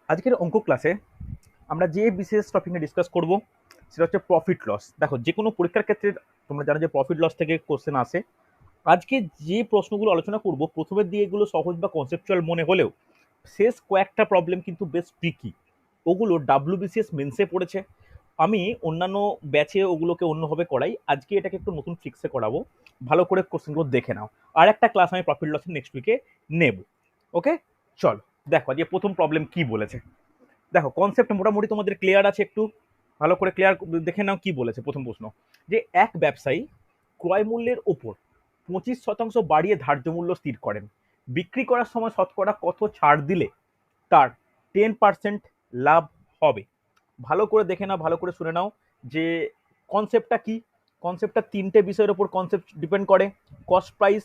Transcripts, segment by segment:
আজকের অঙ্ক ক্লাসে আমরা যে বিশেষ টপিক নিয়ে ডিসকাস করব সেটা হচ্ছে প্রফিট লস। দেখো, যে কোনো পরীক্ষার ক্ষেত্রে তোমরা জানো যে প্রফিট লস থেকে কোশ্চেন আসে। আজকে যে প্রশ্নগুলো আলোচনা করব, প্রথমের দিকে এগুলো সহজ বা কনসেপচুয়াল মনে হলেও শেষ কয়েকটা প্রবলেম কিন্তু বেশ ট্রিকি। ওগুলো ডাব্লিউবিসিএস মেন্সে পড়েছে। আমি অন্যান্য ব্যাচে ওগুলোকে অন্যভাবে করাই, আজকে এটাকে একটু নতুন ফিক্সে করাবো। ভালো করে কোশ্চেনগুলো দেখে নাও। আর একটা ক্লাস আমি প্রফিট লসের নেক্সট উইকে নেব। ওকে, চলো দেখো যে প্রথম প্রবলেম কি বলেছে। দেখো, কনসেপ্ট মোটামুটি তোমাদের ক্লিয়ার আছে, একটু ভালো করে ক্লিয়ার দেখে নাও কি বলেছে। প্রথম প্রশ্ন, যে এক ব্যবসায়ী ক্রয় মূল্যের ওপর 25% বাড়িয়ে ধার্য মূল্য স্থির করেন। বিক্রি করার সময় শতকরা কত ছাড় দিলে তার 10% লাভ হবে? ভালো করে দেখে নাও, ভালো করে শুনে নাও যে কনসেপ্টটা কি। কনসেপ্টটা তিনটে বিষয়ের উপর কনসেপ্ট ডিপেন্ড করে: কস্ট প্রাইস,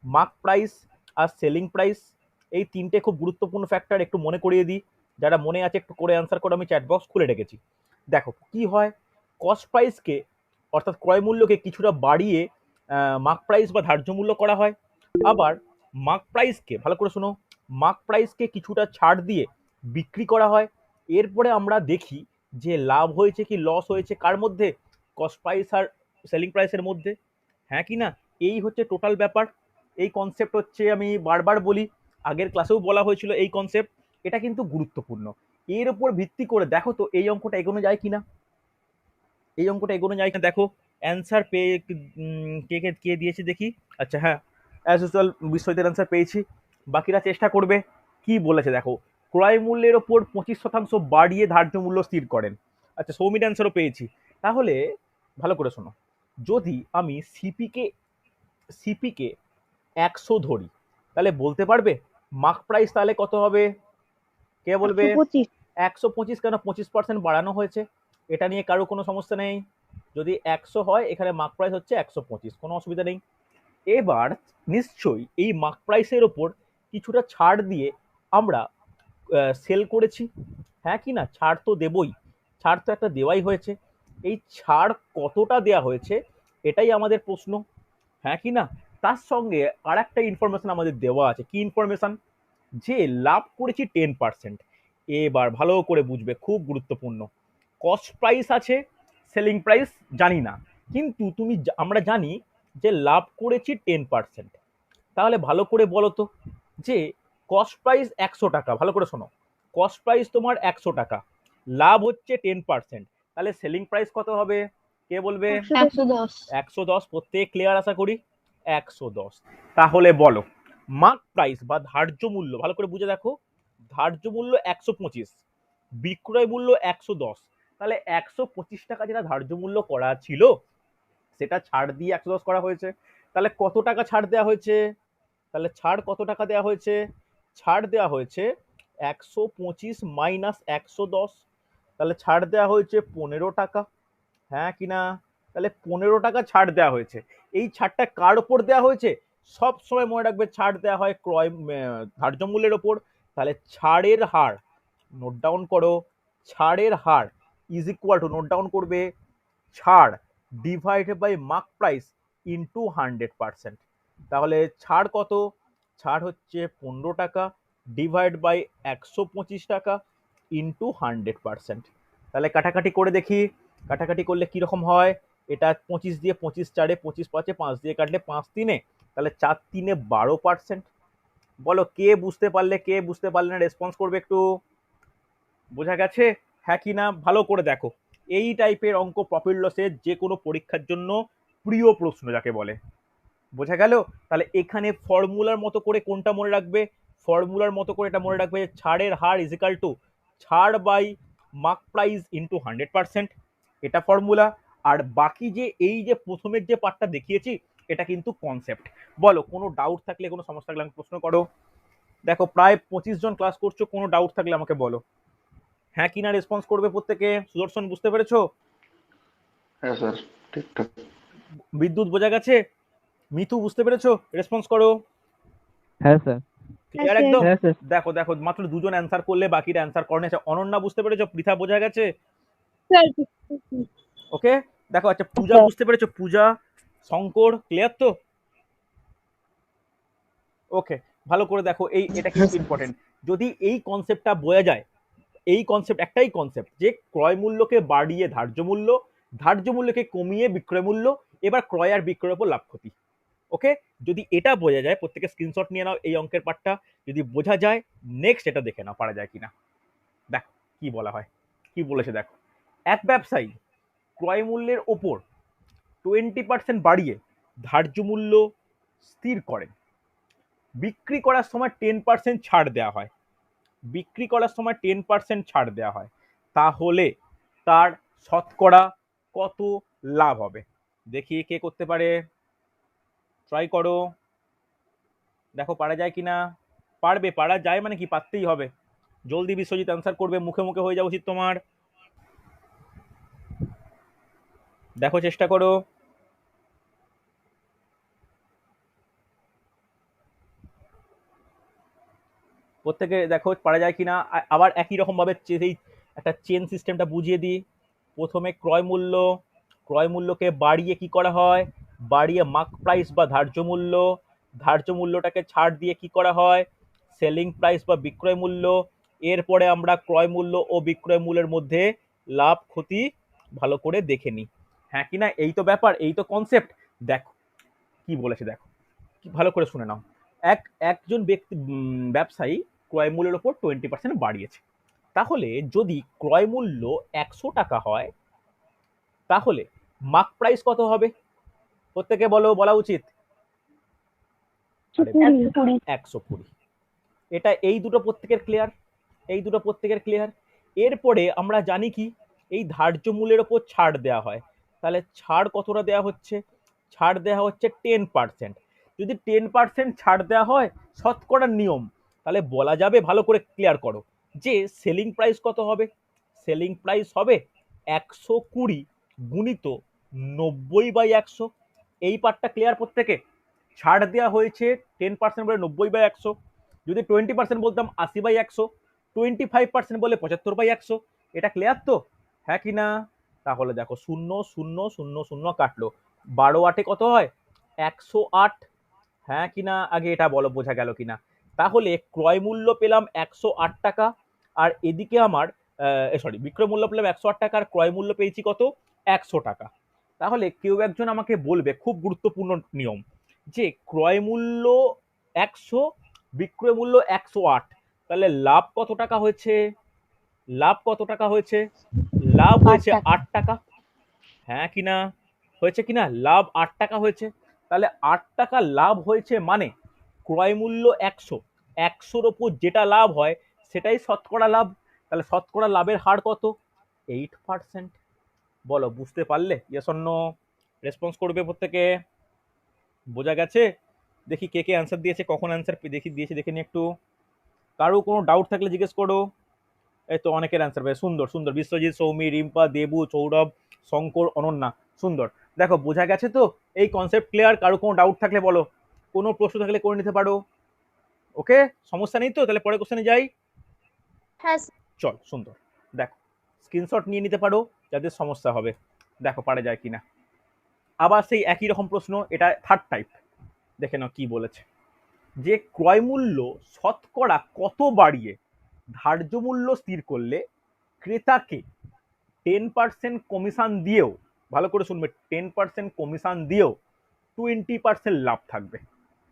মার্ক প্রাইস আর সেলিং প্রাইস। এই তিনটে খুব গুরুত্বপূর্ণ ফ্যাক্টর, একটু মনে করিয়ে দিই। যারা মনে আছে একটু করে অ্যান্সার করো, আমি চ্যাট বক্স খুলে রেখেছি। দেখো কি হয়, কস্ট প্রাইসকে অর্থাৎ ক্রয় মূল্যকে কিছুটা বাড়িয়ে মার্ক প্রাইস বা ধার্য মূল্য করা হয়। আবার মার্ক প্রাইসকে, ভালো করে শোনো, মার্ক প্রাইসকে কিছুটা ছাড় দিয়ে বিক্রি করা হয়। এরপরে আমরা দেখি যে লাভ হয়েছে কি লস হয়েছে কার মধ্যে, কস্ট প্রাইস আর সেলিং প্রাইসের মধ্যে। হ্যাঁ কি না? এই হচ্ছে টোটাল ব্যাপার। এই কনসেপ্ট হচ্ছে, আমি বারবার বলি, আগের ক্লাসেও বলা হয়েছিল এই কনসেপ্ট। এটা কিন্তু গুরুত্বপূর্ণ। এর উপর ভিত্তি করে দেখো তো এই অঙ্কটা এগোনো যায় কিনা। এই অঙ্কটা এগোনো যায় কিনা দেখো। অ্যান্সার পেয়ে কে কে কে দিয়েছে দেখি। আচ্ছা হ্যাঁ, অ্যাজ ইউজুয়াল বিশ্বজিতের অ্যান্সার পেয়েছি। বাকিরা চেষ্টা করবে। কি বলেছে দেখো, ক্রয় মূল্যের ওপর 25% বাড়িয়ে ধার্য মূল্য স্থির করেন। আচ্ছা, সৌমির অ্যান্সারও পেয়েছি। তাহলে ভালো করে শোনো, যদি আমি সিপিকে 100 ধরি, তাহলে বলতে পারবে মার্ক প্রাইস তাহলে কত হবে? কে বলবে? 125। 125 কেন? 25% বাড়ানো হয়েছে, এটা নিয়ে কারো কোনো সমস্যা নেই। যদি 100 হয়, এখানে মার্ক প্রাইস হচ্ছে 125, কোনো অসুবিধা নেই। এবার নিশ্চয়ই এই মার্ক প্রাইসের ওপর কিছুটা ছাড় দিয়ে আমরা সেল করেছি। হ্যাঁ কি না? ছাড় তো দেবই, ছাড় তো একটা দেওয়াই হয়েছে। এই ছাড় কতটা দেওয়া হয়েছে এটাই আমাদের প্রশ্ন। হ্যাঁ কি না? তার সঙ্গে আর একটা ইনফরমেশন আমাদের দেওয়া আছে। কি ইনফরমেশন? যে লাভ করেছি 10%। এবার ভালো করে বুঝবে, খুব গুরুত্বপূর্ণ। কস্ট প্রাইস আছে, সেলিং প্রাইস জানি না, কিন্তু আমরা জানি যে লাভ করেছি 10%। তাহলে ভালো করে বলো তো, যে কস্ট প্রাইস 100 টাকা, ভালো করে শোনো, কস্ট প্রাইস তোমার 100 টাকা, লাভ হচ্ছে 10%, তাহলে সেলিং প্রাইস কত হবে? কে বলবে? 110। 110। প্রত্যেক ক্লিয়ার আশা করি। 110। তাহলে বলো, মার্ক প্রাইস বা ধার্য মূল্য, ভালো করে বুঝে দেখো, ধার্য মূল্য 125, বিক্রয় মূল্য 110। তাহলে 125 টাকা যেটা ধার্য মূল্য করা ছিল, সেটা ছাড় দিয়ে 110 করা হয়েছে। তাহলে কত টাকা ছাড় দেওয়া হয়েছে? তাহলে ছাড় কত টাকা দেওয়া হয়েছে? ছাড় দেওয়া হয়েছে 125 মাইনাস 110। তাহলে ছাড় দেওয়া হয়েছে 15 টাকা। হ্যাঁ কি না? তাহলে 15 টাকা ছাড় দেওয়া হয়েছে। এই ছাড়টা কার ওপর দেওয়া হয়েছে? সব সময় মনে রাখবে, ছাড় দেওয়া হয় ধার্য মূল্যের ওপর। তাহলে ছাড়ের হার, নোট ডাউন করো, ছাড়ের হার is equal to, note down করবে, ছাড় divided by mark price into 100%। তাহলে ছাড় কত? ছাড় হচ্ছে 15 টাকা ডিভাইড বাই 125 টাকা ইন্টু 100%। তাহলে কাটাকাটি করে দেখি, কাটাকাটি করলে কিরকম হয়। এটা 25 দিয়ে 25 চারে 25, 5-এ 5 দিয়ে কাটলে 5-3, তাহলে 4-3-এ 12%। বলো কে বুঝতে পারলে, কে বুঝতে পারলে না, রেসপন্স করবে একটু। বোঝা গেছে? হ্যাঁ কি না? ভালো করে দেখো, এই টাইপের অঙ্ক প্রফিট লসের যে কোনো পরীক্ষার জন্য প্রিয় প্রশ্ন যাকে বলে। বোঝা গেল? তাহলে এখানে ফর্মুলার মতো করে কোনটা মনে রাখবে? ফর্মুলার মতো করে এটা মনে রাখবে, ছাড়ের হার ইজ ইকাল টু ছাড় বাই মার্ক প্রাইস ইন্টু 100%। এটা ফর্মুলা। আর বাকি যে এই যে প্রথমের যে পার্টটা দেখিয়েছি, এটা কিন্তু কনসেপ্ট। বলো, কোনো ডাউট থাকলে, কোনো সমস্যা থাকলে আমাকে প্রশ্ন করো। দেখো প্রায় 25 জন ক্লাস করছো, কোনো ডাউট থাকলে আমাকে বলো। হ্যাঁ কি না রেসপন্স করবে প্রত্যেকে। সুদর্শন বুঝতে পেরেছো? হ্যাঁ স্যার, ঠিকঠাক। বিদ্যুৎ বোঝা গেছে? মিতু বুঝতে পেরেছো? রেসপন্স করো। হ্যাঁ স্যার। হ্যাঁ ক্লিয়ার স্যার। একদম? হ্যাঁ স্যার। দেখো দেখো, মাত্র দুজন অ্যান্সার করলে, বাকিরা অ্যান্সার করেনি। আচ্ছা, অনন্যা বুঝতে পেরেছো? পৃথা বোঝা গেছে? স্যার। ওকে। দেখো, আচ্ছা পূজা স্যার। বুঝতে পেরেছো? পূজা, শঙ্কর ক্লিয়ার তো? ওকে, ভালো করে দেখো, এটা হ্যাঁ কিন্তু স্যার। ইম্পর্টেন্ট। যদি এই কনসেপ্টটা বোঝা যায়, এই কনসেপ্ট, একটাই কনসেপ্ট যে ক্রয় মূল্যকে বাড়িয়ে ধার্য মূল্যকে কমিয়ে বিক্রয় মূল্য, এবার ক্রয় আর বিক্রয়ের উপর লাভ ক্ষতি। ওকে, যদি এটা বোঝা যায়, প্রত্যেকে স্ক্রিনশট নিয়ে নাও এই অঙ্কের পার্টটা, যদি বোঝা যায় নেক্সট এটা দেখে নাও পারা যায় কিনা। দেখো কি বলা হয়, কি বলেছে দেখো। এক ব্যবসায়ী ক্রয় মূল্যের ওপর 20% বাড়িয়ে ধার্য মূল্য স্থির করেন, বিক্রি করার সময় 10% ছাড় দেওয়া হয়, বিক্রি করার সময় 10% ছাড় দেওয়া হয়, তাহলে তার শতকরা কত লাভ হবে? দেখি কে করতে পারে, ট্রাই করো, দেখো পারা যায় কিনা। পারবে, পারা যায় মানে কি, পারতেই হবে। জলদি বিশ্বজিৎ অ্যান্সার করবে, মুখে মুখে হয়ে যাওয়া উচিত তোমার। দেখো চেষ্টা করো। প্রত্যেকে দেখো পারা যায় কিনা। আবার একই রকম ভাবে সেই একটা চেন সিস্টেমটা বুঝিয়ে দিই। প্রথমে ক্রয় মূল্যকে বাড়িয়ে কি করা হয়, বাড়িয়ে মার্ক প্রাইস বা ধার্য মূল্যটাকে ছাড় দিয়ে কি করা হয়, সেলিং প্রাইস বা বিক্রয় মূল্য। এরপরে আমরা ক্রয় মূল্য ও বিক্রয় মূল্যের মধ্যে লাভ ক্ষতি ভালো করে দেখে নিই। হ্যাঁ কিনা, এই তো ব্যাপার, এই তো কনসেপ্ট। দেখো কি বলেছে, দেখো কি ভালো করে শুনে নাও। একজন ব্যবসায়ী ক্রয় মূল্যের উপর 20% বাড়িয়েছে, তাহলে যদি ক্রয় মূল্য 100 টাকা হয়, তাহলে মার্ক প্রাইস কত হবে? প্রত্যেকে বলো, বলা উচিত। 120। এটা এই দুটো প্রত্যেকের ক্লিয়ার, এই দুটো প্রত্যেকের ক্লিয়ার। এরপরে আমরা জানি কি, এই ধার্য মূল্যের ওপর ছাড় দেওয়া হয়, তাহলে ছাড় কতটা দেওয়া হচ্ছে? ছাড় দেওয়া হচ্ছে 10%। যদি 10% ছাড় দেওয়া হয় শতকরার নিয়ম, তাহলে বলা যাবে, ভালো করে ক্লিয়ার করো, যে সেলিং প্রাইস কত হবে? সেলিং প্রাইস হবে 120 গুণিত 90/100। এই পার্টটা ক্লিয়ার প্রত্যেকে? ছাড় দেওয়া হয়েছে 10% বলে 90/100, যদি 20% বলতাম 80/100, 25% বলে 75/100। এটা ক্লিয়ার তো, হ্যাঁ কি না? তাহলে দেখো 0 0 0 0 কাটলো, 12 8 কত হয়? 108। হ্যাঁ কিনা, আগে এটা বলো বোঝা গেল কিনা। তাহলে ক্রয় মূল্য পেলাম 108 টাকা, আর এদিকে আমার সরি, বিক্রয় মূল্য পেলাম 108 টাকা, আর ক্রয় মূল্য পেয়েছি কত? 100 টাকা। তাহলে কেউ একজন আমাকে বলবে, খুব গুরুত্বপূর্ণ নিয়ম, যে ক্রয় মূল্য 100, বিক্রয় মূল্য 108, তাহলে লাভ কত টাকা হয়েছে? লাভ কত টাকা হয়েছে? লাভ হয়েছে 8 টাকা। হ্যাঁ কিনা, হয়েছে কিনা, লাভ 8 টাকা হয়েছে। তাহলে 8 টাকা লাভ হয়েছে মানে ক্রয় মূল্য 100, 100-র ওপর যেটা লাভ হয় সেটাই শতকরা লাভ। তাহলে শতকরা লাভের হার কত? 8%। বলো বুঝতে পারলে? Yes or no? রেসপন্স করবে প্রত্যেকে। বোঝা গেছে? দেখি কে কে অ্যান্সার দিয়েছে, কখন অ্যান্সার দিয়েছে দেখে নি একটু। কারো কোনো ডাউট থাকলে জিজ্ঞেস করো। এই তো অনেকের অ্যান্সার পেয়ে, সুন্দর সুন্দর, বিশ্বজিৎ, সৌমি, রিম্পা, দেবু, সৌরভ, শঙ্কর, অনন্যা, সুন্দর। দেখো বোঝা গেছে তো, এই কনসেপ্ট ক্লিয়ার? কারো কোনো ডাউট থাকলে বলো, কোনো প্রশ্ন থাকলে করে নিতে পারো। ওকে, সমস্যা নেই তো? তাহলে পরের কোশ্চেনে যাই। হ্যাঁ চল, সুন্দর। দেখো স্ক্রিনশট নিয়ে নিতে পারো যাদের সমস্যা হবে, দেখো পারা যায় কিনা। আবার সেই একই রকম প্রশ্ন, এটা থার্ড টাইপ। দেখে নাও কি বলেছে, যে ক্রয় মূল্য শতকরা কত বাড়িয়ে ধার্য মূল্য স্থির করলে ক্রেতাকে 10% কমিশন দিয়েও, ভালো করে শুনবে, 10% কমিশন দিয়েও 20% লাভ থাকবে।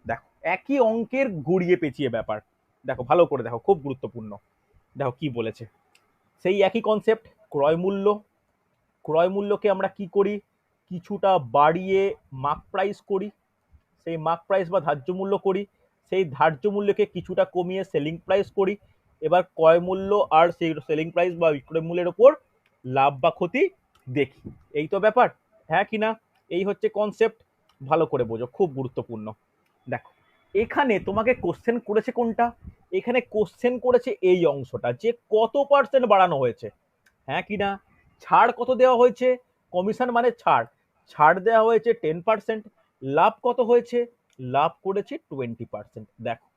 দেখো একই অঙ্কের গড়িয়ে পেঁচিয়ে ব্যাপার, দেখো ভালো করে দেখো, খুব গুরুত্বপূর্ণ। দেখো কি বলেছে, সেই একই কনসেপ্ট, ক্রয় মূল্যকে আমরা কি করি, কিছুটা বাড়িয়ে মার্ক প্রাইস করি, সেই মার্ক প্রাইস বা ধার্য মূল্য করি, সেই ধার্য মূল্যকে কিছুটা কমিয়ে সেলিং প্রাইস করি। এবার ক্রয় মূল্য আর সেই সেলিং প্রাইস বা বিক্রয় মূল্যের উপর লাভ বা ক্ষতি দেখি। এই তো ব্যাপার, হ্যাঁ কিনা? এই হচ্ছে কনসেপ্ট, ভালো করে বোঝো, খুব গুরুত্বপূর্ণ। দেখো এখানে তোমাকে কোশ্চেন করেছে কোনটা? এখানে কোশ্চেন করেছে এই অংশটা, যে কত পার্সেন্ট বাড়ানো হয়েছে, হ্যাঁ কিনা? ছাড় কত দেওয়া হয়েছে? কমিশন মানে ছাড়, ছাড় দেওয়া হয়েছে 10%। লাভ কত হয়েছে? লাভ করেছে 20%। দেখো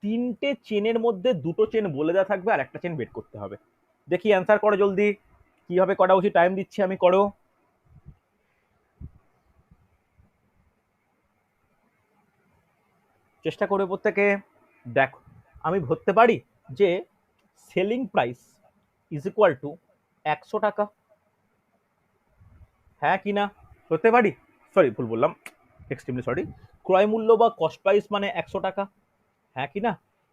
তিনটে চেনের মধ্যে দুটো চেন বলে দেওয়া থাকবে, আর একটা চেন বের করতে হবে। দেখি অ্যান্সার করো জলদি, কিভাবে করা উচিত, টাইম দিচ্ছি আমি, করো। চেষ্টা করবে প্রত্যেকে। দেখো আমি ধরতে পারি যে selling price is equal two 100 টাকা। হ্যাঁ কি না? হতে পারি? সরি, ভুল বললাম, এক্সট্রিমলি সরি। ক্রয় মূল্য বা কস্ট প্রাইস মানে 100 টাকা। হ্যাঁ কি না?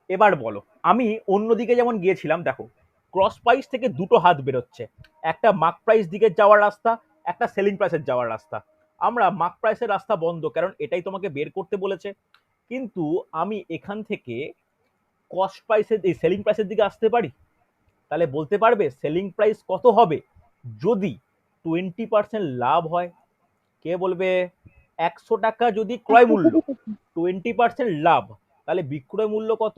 এবার বলো, আমি অন্যদিকে যেমন গিয়েছিলাম, দেখো ক্রস প্রাইস থেকে দুটো হাত বেরোচ্ছে, একটা মার্ক প্রাইস দিকে যাওয়ার রাস্তা, একটা সেলিং প্রাইসের যাওয়ার রাস্তা। আমরা মার্ক প্রাইসের রাস্তা বন্ধ, কারণ এটাই তোমাকে বের করতে বলেছে। কিন্তু আমি এখান থেকে কস্ট প্রাইসের এই সেলিং প্রাইসের দিকে আসতে পারি। তাহলে বলতে পারবে সেলিং প্রাইস কত হবে যদি 20% লাভ হয়? কে বলবে? 100 টাকা যদি ক্রয় মূল্য, 20% লাভ, তাহলে বিক্রয় মূল্য কত?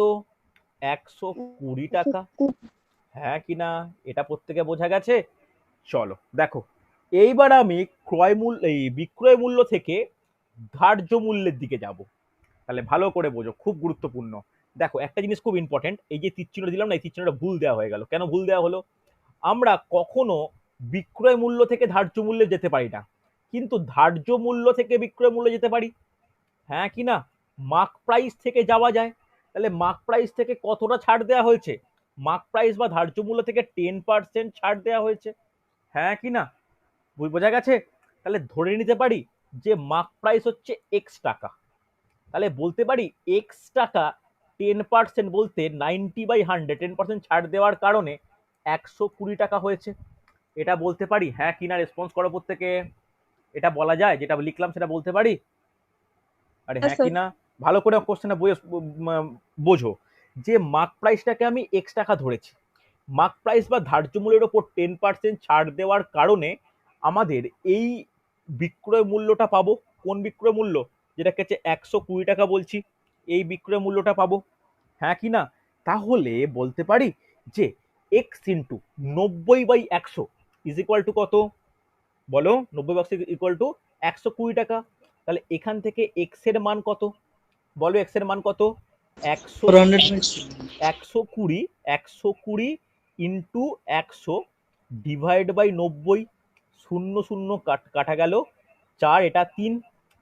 120 টাকা। হ্যাঁ কি না? এটা প্রত্যেকে বোঝা গেছে? চলো দেখো, এইবার আমি বিক্রয় মূল্য থেকে ধার্য মূল্যের দিকে যাব। তাহলে ভালো করে বোঝো, খুব গুরুত্বপূর্ণ। দেখো একটা জিনিস খুব ইম্পর্টেন্ট, এই যে তীর চিহ্ন দিলাম না, এই তীর চিহ্নটা ভুল দেওয়া হয়ে গেল। কেন ভুল দেওয়া হলো? আমরা কখনো বিক্রয় মূল্য থেকে ধার্য মূল্যে যেতে পারি না, কিন্তু ধার্য মূল্য থেকে বিক্রয় মূল্যে যেতে পারি। হ্যাঁ কি না? মার্ক প্রাইস থেকে যাওয়া যায়। তাহলে মার্ক প্রাইস থেকে কতটা ছাড় দেওয়া হয়েছে? মার্ক প্রাইস বা ধার্য মূল্য থেকে 10% ছাড় দেওয়া হয়েছে। হ্যাঁ কি না? বোঝা গেছে? তাহলে ধরে নিতে পারি যে মার্ক প্রাইস হচ্ছে এক্স টাকা। তাহলে বলতে পারি এক্স টাকা 10% বলতে 90/100, 10% ছাড় দেওয়ার কারণে 120 টাকা হয়েছে। এটা বলতে পারি। হ্যাঁ কি না? রেসপন্স করো প্রত্যেকে। এটা বলা যায়? যেটা লিখলাম সেটা বলতে পারি? আরে হ্যাঁ হ্যাঁ কি স্যার। না? ভালো করে কোশ্চেনটা বোঝো যে মার্ক প্রাইসটাকে আমি এক্স টাকা ধরেছি। মার্ক প্রাইস বা ধার্য মূল্যের ওপর 10% ছাড় দেওয়ার কারণে আমাদের এই বিক্রয় মূল্যটা পাবো। কোন বিক্রয় মূল্য? যেটাকে হচ্ছে 120 টাকা বলছি, এই বিক্রয় মূল্যটা পাবো। হ্যাঁ কি না? তাহলে বলতে পারি যে x into 90/100 is equal two কত? বলো, 90 ইকুয়াল টু 120 টাকা। তাহলে এখান থেকে এক্স এর মান কত? বলো এক্স এর মান কত? 100, 120, 120 ইন্টু 100 ডিভাইড বাই 90, শূন্য শূন্য কাটা গেল, 4 এটা 3,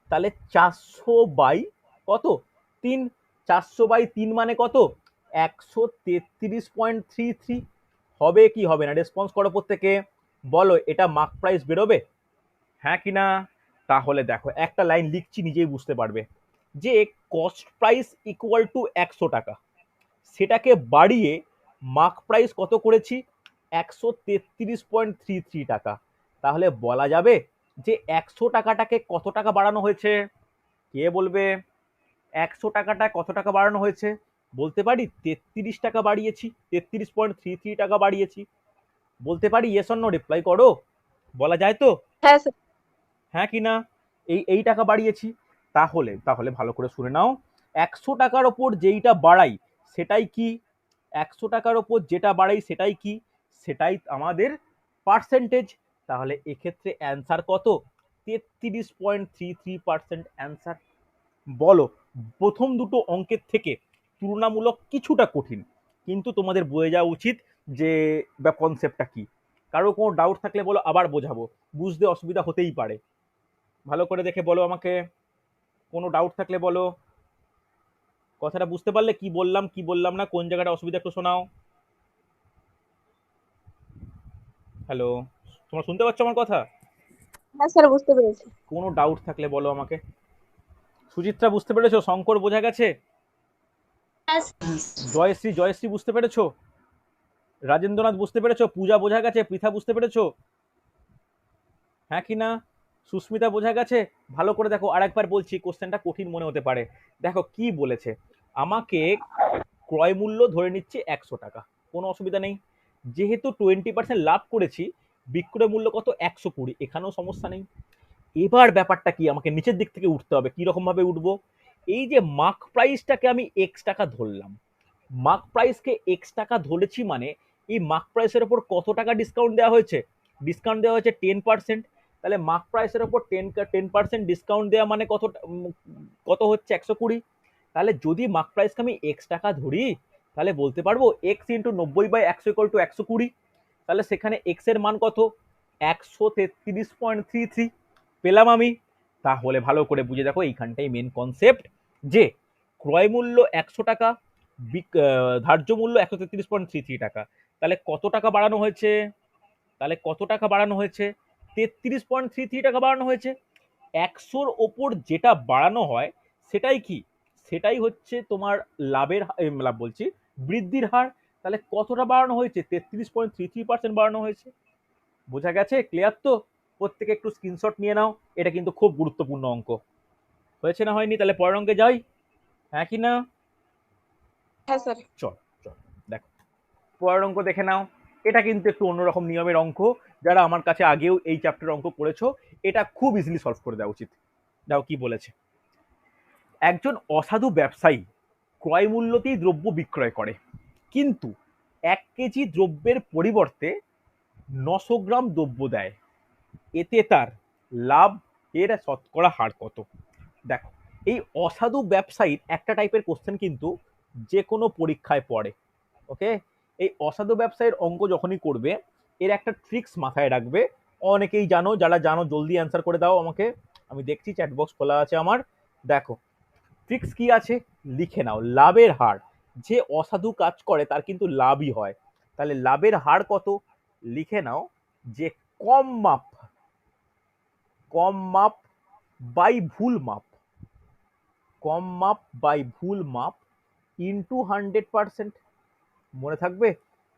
তাহলে 400/কত? 3। 400/3 মানে কত? 133.33। হবে কি হবে না? রেসপন্স করো প্রত্যেকে। বলো এটা মার্ক প্রাইস বেরোবে? হ্যাঁ কি না? তাহলে দেখো একটা লাইন লিখছি, নিজেই বুঝতে পারবে যে কস্ট প্রাইস ইকুয়াল টু 100 টাকা, সেটাকে বাড়িয়ে মার্ক প্রাইস কত করেছি? 133.33 টাকা। তাহলে বলা যাবে যে 100 টাকাটাকে কত টাকা বাড়ানো হয়েছে? কে বলবে? 100 টাকাটা কত টাকা বাড়ানো হয়েছে? বলতে পারি 33 টাকা বাড়িয়েছি, 33.33 টাকা বাড়িয়েছি। বলতে পারি ইয়েস অর নো? রিপ্লাই করো। বলা যায় তো? হ্যাঁ স্যার। হ্যাঁ কি না? এই টাকা বাড়িয়েছি। তাহলে তাহলে ভালো করে শুনে নাও, 100 টাকার ওপর যেইটা বাড়াই সেটাই কি? 100 টাকার ওপর যেটা বাড়াই সেটাই কি? সেটাই আমাদের পার্সেন্টেজ। তাহলে এক্ষেত্রে অ্যান্সার কত? 33.33% অ্যান্সার। বলো, প্রথম দুটো অঙ্কের থেকে তুলনামূলক কিছুটা কঠিন, কিন্তু তোমাদের বোঝা যাওয়া উচিত যে কনসেপ্টটা কি। কারো কোনো ডাউট থাকলে বলো, আবার বোঝাবো, বুঝতে অসুবিধা হতেই পারে। ভালো করে দেখে বলো আমাকে, কোনো ডাউট থাকলে বলো। কথাটা বুঝতে পারলে? কি বললাম কি বললাম না, কোন জায়গাটা অসুবিধা একটু শোনাও। হ্যালো, তোমরা শুনতে পাচ্ছ আমার কথা? হ্যাঁ স্যার, বুঝতে পেরেছি। কোনো ডাউট থাকলে বলো আমাকে। সুচিত্রা বুঝতে পেরেছো? শঙ্কর বোঝা গেছে? হ্যাঁ জয়শ্রী, জয়শ্রী বুঝতে পেরেছো? রাজেন্দ্রনাথ বুঝতে পেরেছো? পূজা বোঝা গেছে? পৃথা বুঝতে পেরেছো? হ্যাঁ কি না? সুস্মিতা বোঝা গেছে? ভালো করে দেখো, আর একবার বলছি, কোশ্চেনটা কঠিন মনে হতে পারে। দেখো কি বলেছে, আমাকে ক্রয় মূল্য ধরে নিচ্ছি 100 টাকা, কোনো অসুবিধা নেই। যেহেতু 20% লাভ করেছি, বিক্রয় মূল্য কত? 120, এখানেও সমস্যা নেই। এবার ব্যাপারটা কি, আমাকে নিচের দিক থেকে উঠতে হবে। কিরকম ভাবে উঠবো? এই যে মার্ক প্রাইসটাকে আমি এক্স টাকা ধরলাম, মার্ক প্রাইসকে এক্স টাকা ধরেছি মানে এই মার্ক প্রাইসের ওপর কত টাকা ডিসকাউন্ট দেওয়া হয়েছে? ডিসকাউন্ট দেওয়া হয়েছে 10%। তাহলে মার্ক প্রাইসের ওপর 10% ডিসকাউন্ট দেওয়া মানে কত? কত হচ্ছে? 120। তাহলে যদি মার্ক প্রাইসকে আমি এক্স টাকা ধরি, তাহলে বলতে পারবো এক্স ইন্টু 90/100 ইকুয়াল টু 120। তাহলে সেখানে এক্স এর মান কত? 133.33 পেলাম আমি। তাহলে ভালো করে বুঝে দেখো, এইখানটাই মেন কনসেপ্ট, যে ক্রয় মূল্য 100 টাকা, ধার্য মূল্য 133.33 টাকা। তাহলে কত টাকা বাড়ানো হয়েছে? 33.33 টাকা বাড়ানো হয়েছে। 100-র ওপর যেটা বাড়ানো হয় সেটাই কি? সেটাই হচ্ছে তোমার লাভ বলছি, বৃদ্ধির হার। তাহলে কতটা বাড়ানো হয়েছে? 33.33% বাড়ানো হয়েছে। বোঝা গেছে? ক্লিয়ার তো? প্রত্যেকে একটু স্ক্রিনশট নিয়ে নাও, এটা কিন্তু খুব গুরুত্বপূর্ণ অঙ্ক। হয়েছে না হয়নি? তাহলে পরের অঙ্কে যাই, হ্যাঁ কি না? হ্যাঁ স্যার। চল চল দেখো, পরের অঙ্ক দেখে নাও। এটা কিন্তু একটু অন্যরকম নিয়মের অঙ্ক। যারা আমার কাছে আগেও এই চ্যাপ্টার অঙ্ক করেছো, এটা খুব ইজিলি সলভ করে দেওয়া উচিত। দেখো কি বলেছে। একজন অসাধু ব্যবসায়ী ক্রয় মূল্যতেই দ্রব্য বিক্রয় করে, কিন্তু 1 কেজি দ্রব্যের পরিবর্তে 900 গ্রাম দ্রব্য দেয়। এতে তার লাভ এর শতকরা হার কত? দেখো, এই অসাধু ব্যবসায়ীর একটা টাইপের কোশ্চেন কিন্তু যে কোনো পরীক্ষায় পড়ে। ওকে, এই অসাধু ব্যবসায়ীর অঙ্ক যখনই করবে, এর একটা ট্রিক্স মাথায় রাখবে। অনেকেই জানো, যারা জানো জলদি অ্যান্সার করে দাও আমাকে, আমি দেখছি চ্যাট বক্স খোলা আছে আমার। দেখো ট্রিক্স কি আছে, লিখে নাও। লাভের হার, যে অসাধু কাজ করে তার কিন্তু লাভই হয়। তাহলে লাভের হার কত? লিখে নাও যে কম মাপ বাই ভুল মাপ, কম মাপ বাই ভুল মাপ ইন্টু 100%। মনে থাকবে?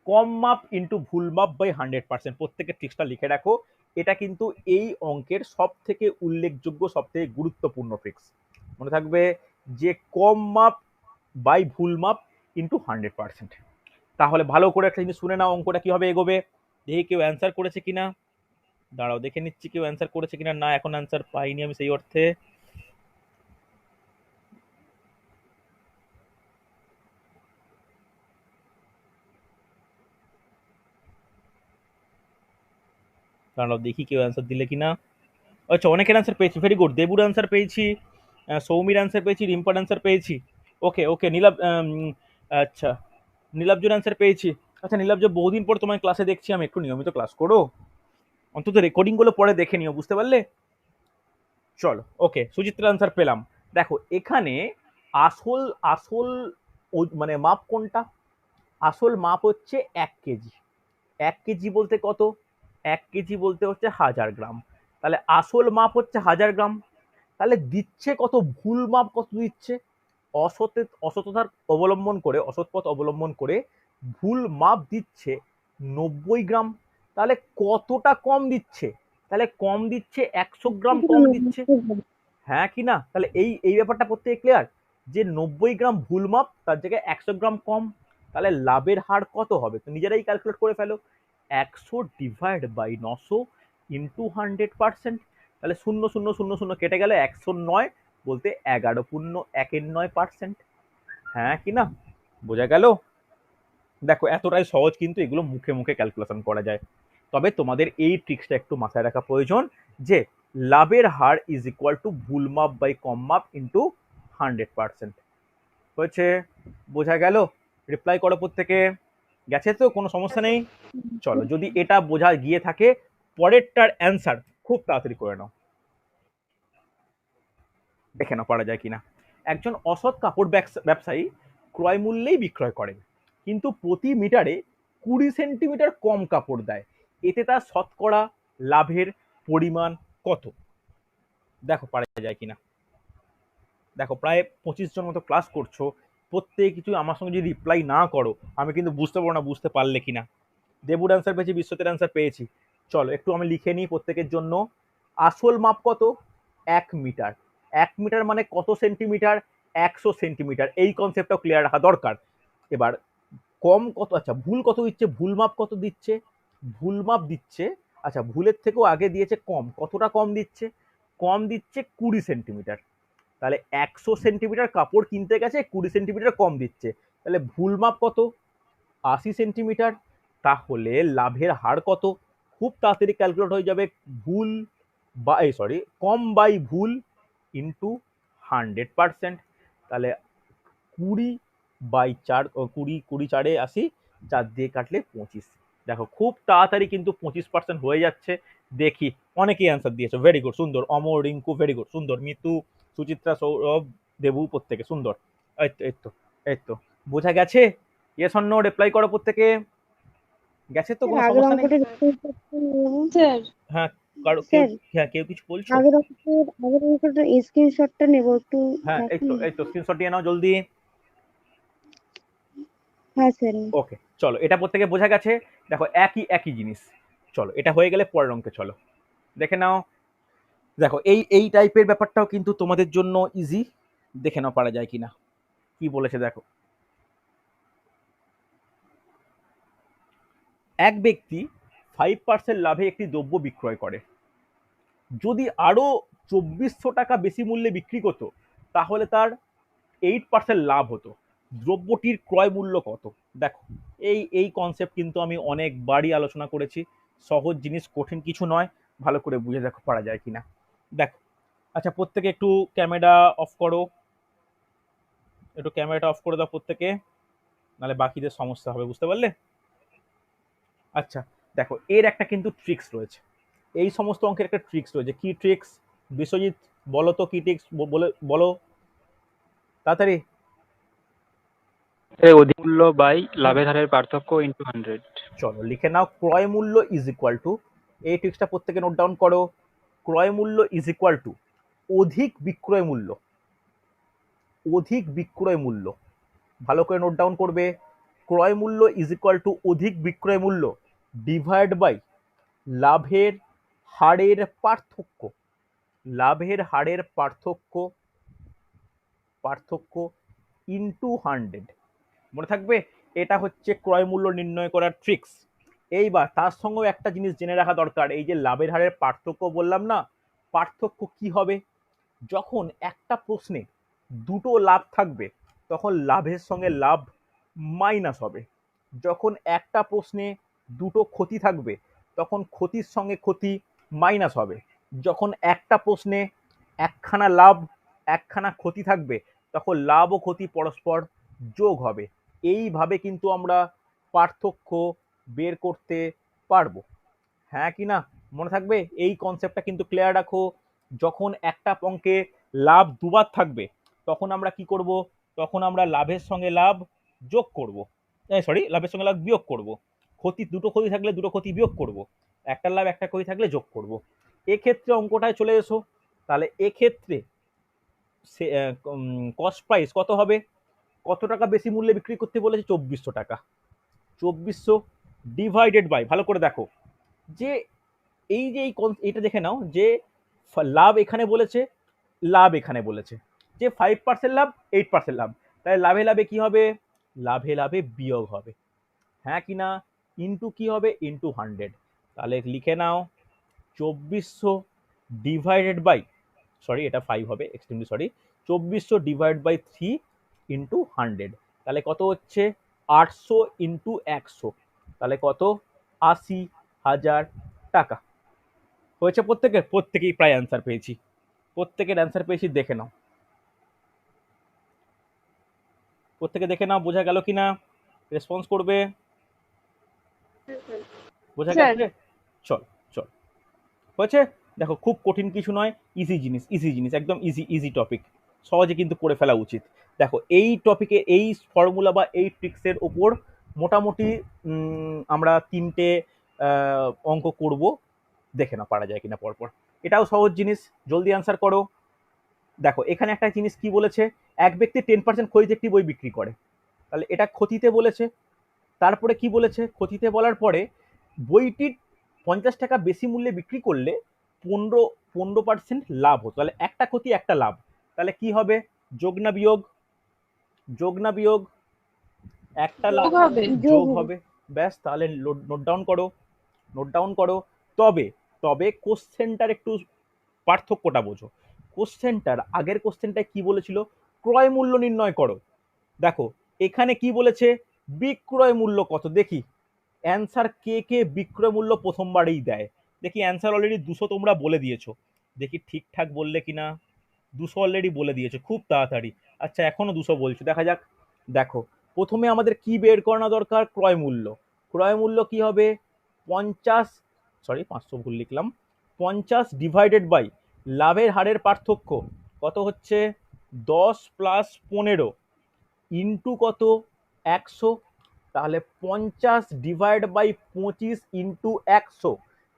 কম মাপ ইন্টু ভুল মাপ বাই 100%। প্রত্যেকের ট্রিক্সটা লিখে রাখো। এটা কিন্তু এই অঙ্কের সব থেকে উল্লেখযোগ্য, সব থেকে গুরুত্বপূর্ণ ট্রিক্স। মনে থাকবে যে কম মাপ বাই ভুল মাপ ইন্টু 100%। তাহলে ভালো করে একটা জিনিস শুনে নাও, অঙ্কটা কিভাবে এগোবে। দেখি কেউ অ্যান্সার করেছে কিনা, দাঁড়াও দেখে নিচ্ছি কেউ অ্যান্সার করেছে কিনা। না, এখন অ্যান্সার পাইনি আমি সেই অর্থে। দাঁড়াও দেখি কেউ অ্যান্সার দিলে কিনা। আচ্ছা, অনেকের অ্যান্সার পেয়েছি, ভেরি গুড। দেবুর অ্যান্সার পেয়েছি, সৌমির অ্যান্সার পেয়েছি, রিম্পার অ্যান্সার পেয়েছি। ওকে ওকে, নীলাভ, আচ্ছা নীলাব্জর অ্যান্সার পেয়েছি। আচ্ছা নীলাব্জ, বহুদিন পর তোমার ক্লাসে দেখছি, আমি একটু নিয়মিত ক্লাস করো, অন্তত রেকর্ডিংগুলো পরে দেখে নিও, বুঝতে পারলে? চলো ওকে, সুচিত্রার অ্যান্সার পেলাম। দেখো এখানে আসল আসল মানে মাপ কোনটা? আসল মাপ হচ্ছে 1 কেজি। 1 কেজি বলতে কত? 1 কেজি বলতে হচ্ছে 1000 গ্রাম। তাহলে আসল মাপ হচ্ছে 1000 গ্রাম। তাহলে দিচ্ছে কত? ভুল মাপ কত দিচ্ছে? অসততার অবলম্বন করে, অসৎ পথ অবলম্বন করে ভুল মাপ দিচ্ছে 90 গ্রাম। তাহলে কতটা কম দিচ্ছে? তাহলে কম দিচ্ছে 100 গ্রাম কম দিচ্ছে, হ্যাঁ কি না? তাহলে এই এই ব্যাপারটা প্রত্যেকে ক্লিয়ার যে 90 গ্রাম ভুল মাপ, তার জায়গায় 100 গ্রাম কম। তাহলে লাভের হার কত হবে? তো নিজেরাই ক্যালকুলেট করে ফেলো। 100 ডিভাইড বাই 900 ইন্টু 100%। তাহলে 0 0 0 0 কেটে গেলে 109 বলতে 11.9%, হ্যাঁ কি না? বোঝা গেল? দেখো এতটাই সহজ, কিন্তু এগুলো মুখে মুখে ক্যালকুলেশন করা যায়। তবে তোমাদের এই ট্রিক্সটা একটু মাথায় রাখা প্রয়োজন যে লাভের হার ইজ ইকুয়াল টু ভুল মাপ বাই কম মাপ ইন্টু 100%। হয়েছে? বোঝা গেল? রিপ্লাই করো প্রত্যেকে। গেছে তো? কোনো সমস্যা নেই? চলো, যদি এটা বোঝা গিয়ে থাকে, পরেরটার অ্যান্সার খুব তাড়াতাড়ি করে নাও, দেখে নাও পারা যায় কিনা। একজন অসৎ কাপড় ব্যবসায়ী ক্রয় মূল্যেই বিক্রয় করেন, কিন্তু প্রতি মিটারে 20 সেন্টিমিটার কম কাপড় দেয়। এতে তার শতকরা লাভের পরিমাণ কত? দেখো পারা যায় কিনা। দেখো প্রায় 25 জন মতো ক্লাস করছো, প্রত্যেকে কিছু আমার সঙ্গে যদি রিপ্লাই না করো, আমি কিন্তু বুঝতে পারবো না বুঝতে পারলে কিনা। দেবুর অ্যান্সার পেয়েছি, বিশ্বতের অ্যান্সার পেয়েছি। চলো একটু আমি লিখে নিই প্রত্যেকের জন্য। আসল মাপ কত? 1 মিটার। 1 মিটার মানে কত সেন্টিমিটার? 100 সেন্টিমিটার। এই কনসেপ্টটাও ক্লিয়ার রাখা দরকার। এবার কম কত? আচ্ছা ভুল কত দিচ্ছে? ভুল মাপ কত দিচ্ছে? ভুল মাপ দিচ্ছে, আচ্ছা ভুলের থেকেও আগে দিয়েছে কম। কতটা কম দিচ্ছে? কম দিচ্ছে 20 সেন্টিমিটার। তাহলে 100 সেন্টিমিটার কাপড় কিনতে গেছে, 20 সেন্টিমিটার কম দিচ্ছে। তাহলে ভুল মাপ কত? 80 সেন্টিমিটার। তাহলে লাভের হার কত? খুব তাড়াতাড়ি ক্যালকুলেট হয়ে যাবে। ভুল বাই কম বাই ভুল ইন্টু 100%। তাহলে 20/4, 20 80, 4 দিয়ে কাটলে 25। দেখো খুব তাড়াতাড়ি কিন্তু 25% হয়ে যাচ্ছে। দেখি, অনেকেই অ্যান্সার দিয়েছো, ভেরি গুড, সুন্দর। অমর, রিঙ্কু, ভেরি গুড, সুন্দর। মিতু, সুচিত্রা, সৌরভ, দেবু, প্রত্যেকে সুন্দর। এই তো এই তো এই তো বোঝা গেছে? ইয়েস অর নো রিপ্লাই করো প্রত্যেকে। গেছে তো, কোনো আগের সমস্যা নেই? অঙ্কটা স্ক্রিনশটটা নেব স্যার হ্যাঁ, কারো কেউ, স্যার। হ্যাঁ কেউ কিছু বলছো? আগের অঙ্কটা স্ক্রিনশটটা নেব একটু হ্যাঁ দেখেন। এই তো স্ক্রিনশট নিয়ে নাও জলদি। হ্যাঁ স্যার। ওকে চলো, এটা প্রত্যেকে বোঝা গেছে। দেখো একই একই জিনিস। চলো এটা হয়ে গেলে পরের অঙ্কে চলো দেখে নাও। দেখো এই টাইপের ব্যাপারটাও কিন্তু তোমাদের জন্য ইজি, দেখে নাও পারা যায় কিনা। কি বলেছে দেখো, এক ব্যক্তি 5% লাভে একটি দ্রব্য বিক্রয় করে। যদি আরো 2400 টাকা বেশি মূল্যে বিক্রি করতো তাহলে তার 8% লাভ হতো। দ্রব্যটির ক্রয় মূল্য কত? দেখো এই কনসেপ্ট কিন্তু আমি অনেকবারই আলোচনা করেছি। সহজ জিনিস, কঠিন কিছু নয়। ভালো করে বুঝে দেখো পারা যায় কিনা। দেখো আচ্ছা, প্রত্যেকে একটু ক্যামেরা অফ করো, একটু ক্যামেরাটা অফ করে দাও প্রত্যেকে, নাহলে বাকিদের সমস্যা হবে, বুঝতে পারলে? আচ্ছা দেখো, এর একটা কিন্তু ট্রিক্স রয়েছে, এই সমস্ত অঙ্কের একটা ট্রিক্স রয়েছে। কি ট্রিক্স বিশ্বজিৎ, বলো তো কি ট্রিক্স, বলে বলো তাড়াতাড়ি। অধিক মূল্য বাই লাভের হারের পার্থক্য ইন্টু 100। চলো লিখে নাও, ক্রয় মূল্য ইজ ইকুয়াল টু, এই ট্রিক্সটা প্রত্যেকে নোট ডাউন করো। ক্রয় মূল্য ইজ ইকুয়াল টু অধিক বিক্রয় মূল্য। অধিক বিক্রয় মূল্য, ভালো করে নোট ডাউন করবে। ক্রয় মূল্য ইজ ইকুয়াল টু অধিক বিক্রয় মূল্য ডিভাইড বাই লাভের হারের পার্থক্য। লাভের হারের পার্থক্য, পার্থক্য ইন্টু 100। মনে থাকবে, এটা হচ্ছে ক্রয় মূল্য নির্ণয় করার ট্রিক্স। এইবার তার সঙ্গেও একটা জিনিস জেনে রাখা দরকার, এই যে লাভের হারের পার্থক্য বললাম না, পার্থক্য কি হবে? যখন একটা প্রশ্নে দুটো লাভ থাকবে তখন লাভের সঙ্গে লাভ মাইনাস হবে। যখন একটা প্রশ্নে দুটো ক্ষতি থাকবে তখন ক্ষতির সঙ্গে ক্ষতি মাইনাস হবে। যখন একটা প্রশ্নে একখানা লাভ একখানা ক্ষতি থাকবে তখন লাভ ও ক্ষতি পরস্পর যোগ হবে। এইভাবে কিন্তু আমরা পার্থক্য বের করতে পারবো। হ্যাঁ কি না? মনে থাকবে এই কনসেপ্টটা কিন্তু ক্লিয়ার রাখো। যখন একটা অঙ্কে লাভ দুবার থাকবে তখন আমরা কি করব? তখন আমরা লাভের সঙ্গে লাভ যোগ করব, সরি লাভের সঙ্গে লাভ বিয়োগ করব। ক্ষতি, দুটো ক্ষতি থাকলে দুটো ক্ষতি বিয়োগ করব। একটা লাভ একটা ক্ষতি থাকলে যোগ করব। এক্ষেত্রে অঙ্কটায় চলে এসো, তাহলে এক্ষেত্রে কস্ট প্রাইস কত হবে? কত টাকা বেশি মূল্যে বিক্রি করতে বলেছে? 2400 টাকা। 2400 ডিভাইডেড বাই, ভালো করে দেখো যে এই যে এইটা দেখে নাও যে লাভ এখানে বলেছে, লাভ এখানে বলেছে যে 5% লাভ 8% লাভ, তাই লাভে লাভে কি হবে? লাভে লাভে বিয়োগ হবে। হ্যাঁ কি না? ইন্টু কি হবে? ইন্টু 100। তাহলে লিখে নাও 2400 ডিভাইডেড বাই, সরি এটা 5 হবে, extremely sorry, 2400 divide by 3 into 100। তাহলে কত হচ্ছে? 800 ইন্টু 100, তাহলে কত? 80,000 টাকা। হয়েছে প্রত্যেকের? প্রত্যেকেই প্রায় অ্যান্সার পেয়েছি, প্রত্যেকের অ্যান্সার পেয়েছি, দেখে নাও প্রত্যেকে, দেখে নাও বোঝা গেল কিনা, রেসপন্স করবে। বোঝা স্যার গেছে? চল চল, হয়েছে। দেখো খুব কঠিন কিছু নয়, ইজি জিনিস, ইজি জিনিস, একদম ইজি ইজি টপিক, সহজে কিন্তু করে ফেলা উচিত। দেখো এই টপিকে এই ফর্মুলা বা এই ট্রিক্সের ওপর মোটামুটি আমরা 3টে অঙ্ক করব, দেখে না পারা যায় কিনা পরপর। এটাও সহজ জিনিস, জলদি অ্যান্সার করো। দেখো এখানে একটা জিনিস কি বলেছে, এক ব্যক্তি 10% ক্ষতিতে একটি বই বিক্রি করে, তাহলে এটা ক্ষতিতে বলেছে। তারপরে কি বলেছে? ক্ষতিতে বলার পরে বইটির 50 টাকা বেশি মূল্যে বিক্রি করলে 15% লাভ হতো। তাহলে একটা ক্ষতি একটা লাভ, তাহলে কি হবে? যোগ না বিয়োগ? যোগ না বিয়োগ? একটা লাভ যোগ হবে। যোগ হবে। ব্যাস, তাহলে নোট ডাউন করো, নোট ডাউন করো। তবে তবে কোশ্চেনটার একটু পার্থক্যটা বোঝো। কোশ্চেনটার আগের কোশ্চেনটায় কি বলেছিল? ক্রয় মূল্য নির্ণয় করো। দেখো এখানে কি বলেছে? বিক্রয় মূল্য কত? দেখি অ্যান্সার কে কে বিক্রয় মূল্য প্রথমবারেই দেয়। দেখি অ্যান্সার অলরেডি 200 তোমরা বলে দিয়েছো, দেখি ঠিকঠাক বললে কিনা। 200 অলরেডি বলে দিয়েছো, খুব তাড়াতাড়ি। আচ্ছা এখনো 200 বলছো, দেখা যাক। দেখো প্রথমে আমাদের কি বের করানো দরকার? ক্রয় মূল্য। ক্রয় মূল্য কি হবে? 50, সরি 500 ভুল লিখলাম, 50 ডিভাইডেড বাই লাভের হারের পার্থক্য কত হচ্ছে? 10 প্লাস 15 ইন্টু কত? 100, তাহলে 50 ডিভাইড বাই 25 ইন্টু 100,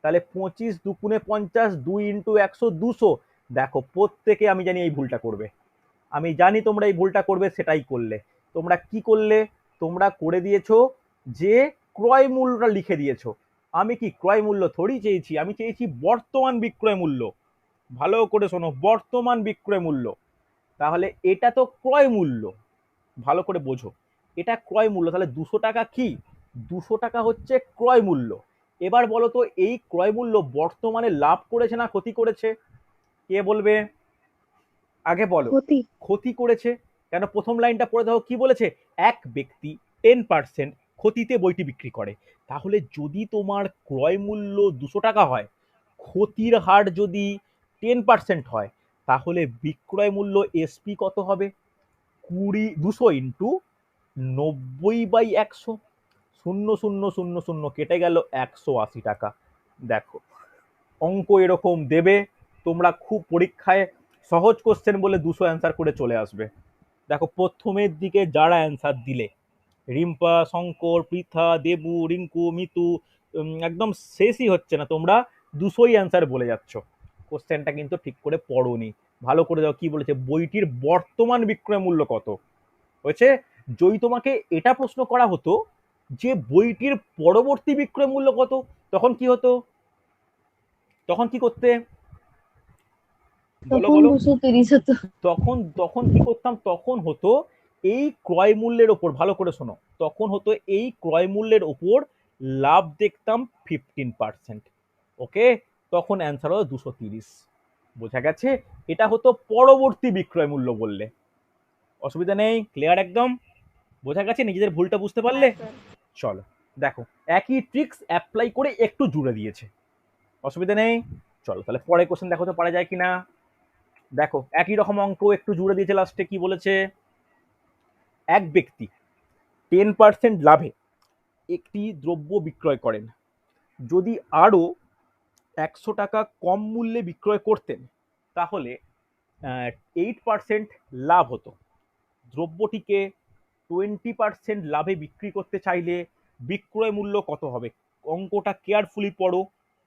তাহলে 25 দুগুণে 50, 2 ইন্টু 100, 200। দেখো প্রত্যেকে আমি জানি এই ভুলটা করবে, আমি জানি তোমরা এই ভুলটা করবে, সেটাই করলে। তোমরা কি করলে, তোমরা করে দিয়েছো যে ক্রয় মূল্যটা লিখে দিয়েছো। আমি কি ক্রয় মূল্য থোড়ি চেয়েছি, আমি চেয়েছি বর্তমান বিক্রয় মূল্য। ভালো করে শোনো, বর্তমান বিক্রয় মূল্য। তাহলে এটা তো ক্রয় মূল্য, ভালো করে বোঝো, এটা ক্রয় মূল্য। তাহলে 200 টাকা কি, 200 টাকা হচ্ছে ক্রয় মূল্য। এবার বলো তো এই ক্রয় মূল্য বর্তমানে লাভ করেছে না ক্ষতি করেছে? কে বলবে আগে বলো। ক্ষতি। ক্ষতি করেছে। কেন? প্রথম লাইনটা পড়ে দেখো কি বলেছে, এক ব্যক্তি 10% ক্ষতিতে বইটি বিক্রি করে। তাহলে যদি তোমার ক্রয় মূল্য 200 টাকা হয়, ক্ষতির হার যদি 10% হয়, তাহলে বিক্রয় মূল্য এসপি কত হবে? 200 ইন্টু 90/100, 0,000,000 কেটে গেল 180 টাকা। দেখো অঙ্ক এরকম দেবে, তোমরা খুব পরীক্ষায় সহজ কোশ্চেন বলে 200 অ্যান্সার করে চলে আসবে। দেখো প্রথমের দিকে যারা অ্যান্সার দিলে, রিম্পা, শঙ্কর, পৃথা, দেবু, রিঙ্কু, মিতু, একদম শেষই হচ্ছে না, তোমরা 200ই অ্যান্সার বলে যাচ্ছ। কোশ্চেনটা কিন্তু ঠিক করে পড়োনি। ভালো করে দাও, কি বলেছে, বইটির বর্তমান বিক্রয় মূল্য কত হয়েছে। যদি তোমাকে এটা প্রশ্ন করা হতো যে বইটির পরবর্তী বিক্রয় মূল্য কত, তখন কি হতো, তখন কি করতে, বলো তখন বলো। 230 হতো। তখন তখন কি করতাম, তখন হতো এই ক্রয় মূল্যের ওপর, ভালো করে শোনো, তখন হতো এই ক্রয় মূল্যের ওপর লাভ দেখতাম 15%। ওকে, তখন অ্যান্সার হলো 230। বোঝা গেছে? এটা হতো পরবর্তী বিক্রয় মূল্য বললে। অসুবিধা নেই, ক্লিয়ার একদম? বোঝা গেছে? নিজেদের ভুলটা বুঝতে পারলে? হ্যাঁ স্যার। চলো দেখো, একই ট্রিক্স অ্যাপ্লাই করে একটু জুড়ে দিয়েছে, অসুবিধা নেই। চলো তাহলে পরে কোশ্চেন দেখো তো পারা যায় কিনা। দেখো একই রকম অঙ্ক একটু জুড়ে দিয়েছে, লাস্টে কি বলেছে, এক ব্যক্তি 10% লাভে একটি দ্রব্য বিক্রয় করেন। যদি আরো 100 টাকা কম মূল্যে বিক্রয় করতেন, তাহলে 8% লাভ হতো। দ্রব্যটিকে 20% লাভে বিক্রি করতে চাইলে বিক্রয় মূল্য কত হবে? অঙ্কটা কেয়ারফুলি পড়ো,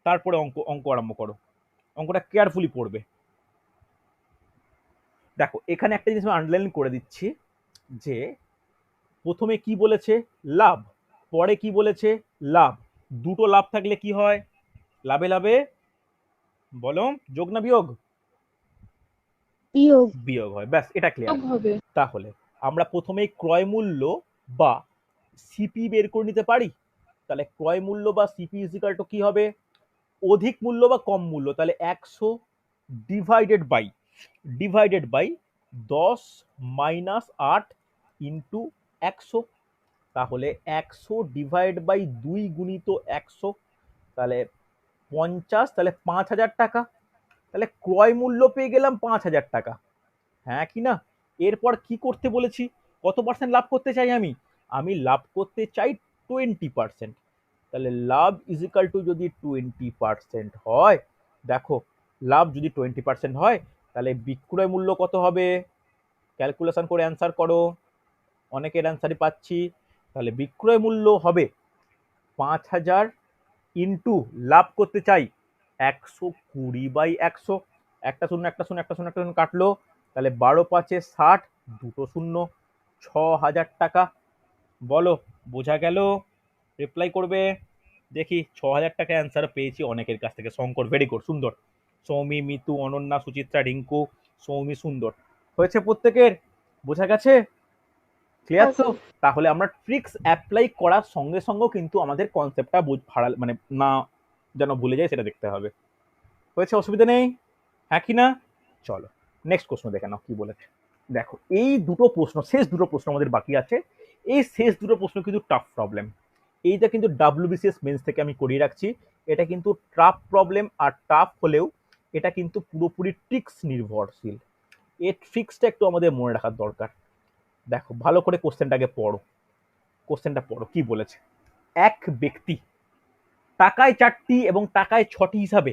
তারপরে অঙ্ক অঙ্ক আরম্ভ করো। অঙ্কটা কেয়ারফুলি পড়বে। দেখো এখানে একটা জিনিস আমি আন্ডারলাইন করে দিচ্ছি, যে প্রথমে কি বলেছে, লাভ, পরে কি বলেছে, লাভ। দুটো লাভ থাকলে কি হয়, লাভে লাভে বলো, যোগ না বিয়োগ? বিয়োগ। বিয়োগ হয়, ব্যাস এটা ক্লিয়ার। হবে। তাহলে আমরা প্রথমেই ক্রয় মূল্য বা সিপি বের করে নিতে পারি। তাহলে ক্রয় মূল্য বা সিপি ইজিক্যাল টু কি হবে, অধিক মূল্য বা কম মূল্য। তাহলে 100 ডিভাইডেড বাই 10 মাইনাস 8 ইন্টু 100। তাহলে 100 ডিভাইড বাই 2 গুণিত 100, তাহলে 50, তাহলে 5,000 টাকা। তাহলে ক্রয় মূল্য পেয়ে গেলাম 5,000 টাকা, হ্যাঁ কি না? এরপর কি করতে বলেছি, কত পার্সেন্ট লাভ করতে চাই আমি, আমি লাভ করতে চাই 20%। তাহলে লাভ ইজিক্যাল টু যদি 20% হয়, দেখো লাভ যদি 20% হয়, তাহলে বিক্রয় মূল্য কত হবে, ক্যালকুলেশন করে অ্যান্সার করো, অনেকের অ্যান্সারই পাচ্ছি। তাহলে বিক্রয় মূল্য হবে 5,000 ইন্টু লাভ করতে চাই 120/100। একটা শূন্য একটা শূন্য একটা শূন্য একটা শূন্য কাটলো, তাহলে 12×5 = 60, দুটো শূন্য, 6,000 টাকা। বলো বোঝা গেল? রিপ্লাই করবে। দেখি 6,000 টাকা অ্যান্সার পেয়েছি অনেকের কাছ থেকে। শঙ্কর ভেরি গুড, সুন্দর। সৌমি, মিতু, অনন্যা, সুচিত্রা, রিঙ্কু, সৌমি, সুন্দর হয়েছে প্রত্যেকের। বোঝা গেছে? ক্লিয়ার হ্যাঁ তো? স্যার। তাহলে আমরা ট্রিক্স অ্যাপ্লাই করার সঙ্গে সঙ্গেও কিন্তু আমাদের কনসেপ্টটা হারা মানে না যেন ভুলে যায় সেটা দেখতে হবে। হয়েছে, অসুবিধা নেই, হ্যাঁ কি না? চলো নেক্সট প্রশ্ন দেখে নাও কি বলেছে। দেখো এই দুটো প্রশ্ন, শেষ দুটো প্রশ্ন আমাদের বাকি আছে। এই শেষ দুটো প্রশ্ন কিন্তু টাফ প্রবলেম। এইটা কিন্তু WBCS মেন্স থেকে আমি করিয়ে রাখছি। এটা কিন্তু টাফ প্রবলেম, আর টাফ হলেও এটা কিন্তু পুরোপুরি ট্রিক্স নির্ভরশীল। এই ট্রিক্সটা একটু আমাদের মনে রাখার দরকার। দেখো ভালো করে কোশ্চেনটাকে পড়ো, কোশ্চেনটা পড়ো কি বলেছে। এক ব্যক্তি টাকায় 4টি এবং টাকায় 6টি হিসাবে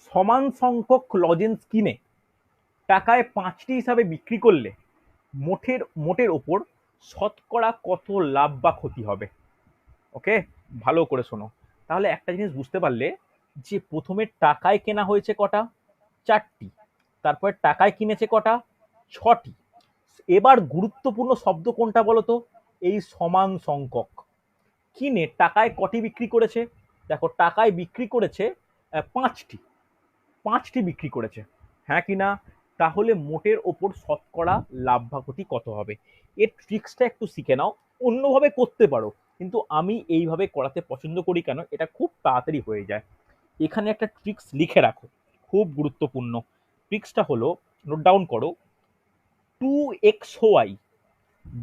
সমান সংখ্যক লজেন্স কিনে টাকায় 5টি হিসাবে বিক্রি করলে মোটের ওপর শতকরা কত লাভ বা ক্ষতি হবে। ওকে, ভালো করে শোনো। তাহলে একটা জিনিস বুঝতে পারলে যে প্রথমে টাকায় কেনা হয়েছে কটা, 4টি, তারপরে টাকায় কিনেছে কটা, 6টি। এবার গুরুত্বপূর্ণ শব্দ কোনটা বলো তো, এই সমান সংখ্যক। কিনে টাকায় কটি বিক্রি করেছে, দেখো টাকায় বিক্রি করেছে 5টি, 5টি বিক্রি করেছে, হ্যাঁ কি না? তাহলে মোটের ওপর শতকরা লাভ বা ক্ষতি কত হবে। এর ট্রিক্সটা একটু শিখে নাও, অন্যভাবে করতে পারো, কিন্তু আমি এইভাবে করাতে পছন্দ করি কেন, এটা খুব তাড়াতাড়ি হয়ে যায়। এখানে একটা ট্রিক্স লিখে রাখো, খুব গুরুত্বপূর্ণ। ট্রিক্সটা হলো, নোট ডাউন করো, 2xy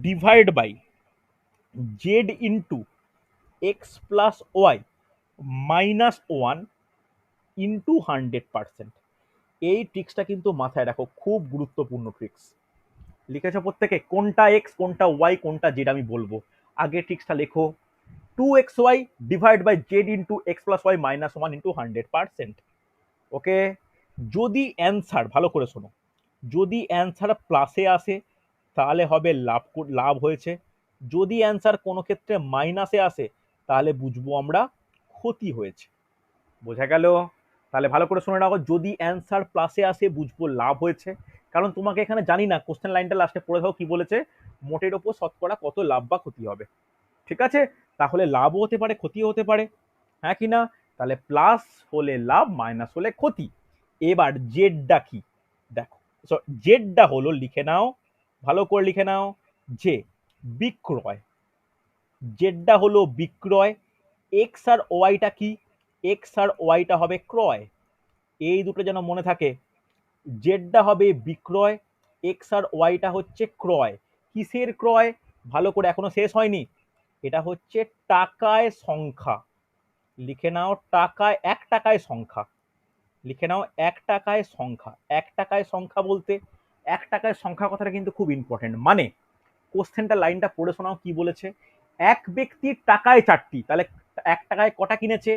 divide by z into x plus y minus 1 into 100%। এই ট্রিক্সটা কিন্তু মাথায় রাখো, খুব গুরুত্বপূর্ণ ট্রিক্স। লিখেছো প্রত্যেকে? কোনটা এক্স, কোনটা ওয়াই, কোনটা জেড আমি বলবো। আগে ট্রিক্সটা লেখো, 2xy divide by z into x plus y minus 1 into 100%। Okay, যদি অ্যান্সার, ভালো করে শোনো, যদি অ্যান্সার প্লাসে আসে তাহলে হবে লাভ হয়েছে। যদি অ্যান্সার কোনো ক্ষেত্রে মাইনাসে আসে তাহলে বুঝবো আমরা ক্ষতি হয়েছে। বোঝা গেল? তাহলে ভালো করে শুনে রাখো, যদি অ্যান্সার প্লাসে আসে বুঝবো লাভ হয়েছে। কারণ তোমাকে এখানে জানি না, কোশ্চেন লাইনটা লাস্টে পড়ে থাকো কি বলেছে, মোটের ওপর শতকরা কত লাভ বা ক্ষতি হবে। ঠিক আছে, তাহলে লাভও হতে পারে ক্ষতিও হতে পারে, হ্যাঁ কি না? তাহলে প্লাস হলে লাভ, মাইনাস হলে ক্ষতি। এবার জেডটা কি দেখো, জেডটা হলো, লিখে নাও, ভালো করে লিখে নাও, যে বিক্রয়। জেডটা হলো বিক্রয়। এক্স আর ওয়াইটা কি, এক্স আর ওয়াইটা হবে ক্রয়। এই দুটো যেন মনে থাকে, জেডটা হবে বিক্রয়, এক্স আর ওয়াইটা হচ্ছে ক্রয়। কিসের ক্রয়, ভালো করে, এখনো শেষ হয়নি, এটা হচ্ছে টাকায় সংখ্যা। লিখে নাও, টাকায়, 1 টাকায় সংখ্যা। লিখে নাও, 1 টাকায় সংখ্যা। 1 টাকায় সংখ্যা বলতে, 1 টাকায় সংখ্যা কথাটা কিন্তু খুব ইম্পর্টেন্ট। মানে কোশ্চেনটা লাইনটা পড়ে শোনাও কি বলেছে, এক ব্যক্তির টাকায় 4টি, তাহলে 1 টাকায় কটা কিনেছে,